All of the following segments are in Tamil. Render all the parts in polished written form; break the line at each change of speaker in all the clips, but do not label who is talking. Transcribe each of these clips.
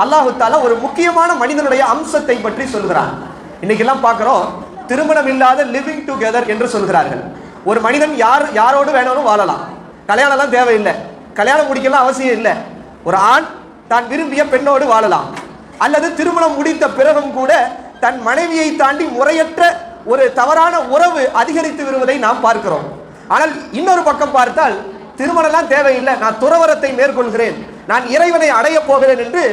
அல்லாஹ் தஆலா ஒரு முக்கியமான மனிதனுடைய அம்சத்தை பற்றி சொல்கிறான். இன்னைக்கெல்லாம் பார்க்கிறோம், திருமணம் இல்லாத லிவிங் டுகெதர் என்று சொல்கிறார்கள். ஒரு மனிதன் யாரோடு வேணாலும் வாழலாம், கல்யாணம்லாம் தேவையில்லை, கல்யாணம் முடிக்கலாம் அவசியம் இல்லை. ஒரு ஆண் தான் விரும்பிய பெண்ணோடு வாழலாம், அல்லது திருமணம் முடித்த பிறகும் கூட தன் மனைவியை தாண்டி முறையற்ற ஒரு தவறான உறவு அதிகரித்து வருவதை நாம் பார்க்கிறோம். ஆனால் இன்னொரு பக்கம் பார்த்தால் திருமணம்லாம் தேவையில்லை, நான் துறவரத்தை மேற்கொள்கிறேன், நான் இறைவனை அடைய போகிறேன் என்று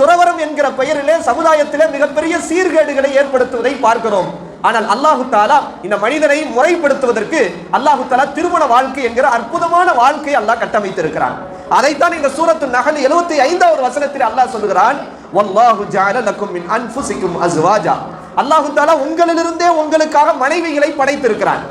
துறவரம் என்கிற பெயரிலே சமுதாயத்திலே மிகப்பெரிய சீர்கேடுகளை ஏற்படுத்துவதை பார்க்கிறோம். ஆனால் அல்லாஹு தஆலா இந்த மனிதனை முறைப்படுத்துவதற்கு அல்லாஹு தஆலா திருமண வாழ்க்கை என்கிற அற்புதமான வாழ்க்கையை அல்லாஹ் கட்டமைத்திருக்கிறான். அதைத்தான் இந்த சூரத்து நஹல் 75வது வசனத்தில் அல்லாஹ் சொல்கிறான், வல்லாஹு ஜஅல லக்கும் மின் அன்ஃபுசிக்கும் அஸ்வாஜா. அல்லாஹு தஆலா உங்களிலிருந்தே உங்களுக்காக மனைவிகளை படைத்திருக்கிறான்.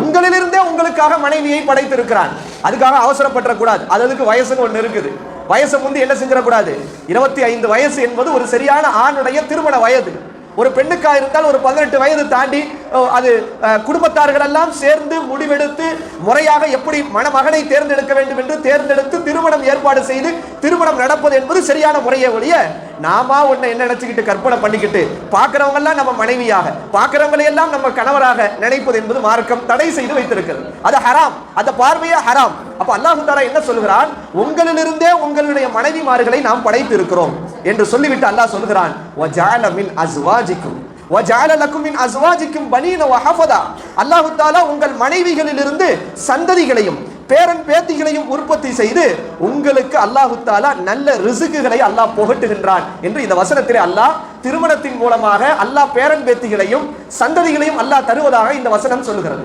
உங்களிலிருந்தே உங்களுக்காக மனைவியை படைத்திருக்கிறான். அதுக்காக அவசரப்பட கூடாது. அதுக்கு வயசுன்னு ஒன்று இருக்குது. வயசு முந்தி என்ன செஞ்சிடக்கூடாது. 25 வயசு என்பது ஒரு சரியான ஆணுடைய திருமண வயது. ஒரு பெண்ணுக்கா இருந்தால் ஒரு 18 வயது தாண்டி அது குடும்பத்தார்கள் எல்லாம் சேர்ந்து முடிவெடுத்து முறையாக எப்படி மணமகனை தேர்ந்தெடுக்க வேண்டும் என்று தேர்ந்தெடுத்து திருமணம் ஏற்பாடு செய்து திருமணம் நடப்பது என்பது சரியான முறையை ஒழிய நாம ஒன்ன என்ன நினைச்சுக்கிட்டு கற்பனை பண்ணிக்கிட்டு பார்க்கிறவங்க எல்லாம் நம்ம மனைவியாக, பார்க்கிறவங்களை எல்லாம் நம்ம கணவராக நினைப்பது என்பது மார்க்கம் தடை செய்து வைத்திருக்கிறது. அது ஹராம், அந்த பார்வையே ஹராம். அப்ப அல்லாஹ் தஆலா என்ன சொல்கிறான், உங்களிலிருந்தே உங்களுடைய மனைவிமார்களை நாம் படைத்து இருக்கிறோம் என்று சொல்லிவிட்டு அல்லாஹ் சொல்கிறான், வஜஅல மின் அஸ்வாஜிக்கும் வஜஅல லக்கும் மின் அஸ்வாஜிக்கும் பனீன வஹஃபதா. அல்லாஹ் தஆலா உங்கள் மனைவிகளிலிருந்து சந்ததிகளையும் பேரன் பேத்திகளையும் உற்பத்தி செய்து உங்களுக்கு அல்லாஹ் தஆலா நல்ல ரிஸ்குகளை அல்லாஹ் புகட்டுகின்றான் என்று இந்த வசனத்திலே அல்லாஹ் திருமணத்தின் மூலமாக அல்லாஹ் பேரன் பேத்திகளையும் சந்ததிகளையும் அல்லாஹ் தருவதாக இந்த வசனம் சொல்கிறது.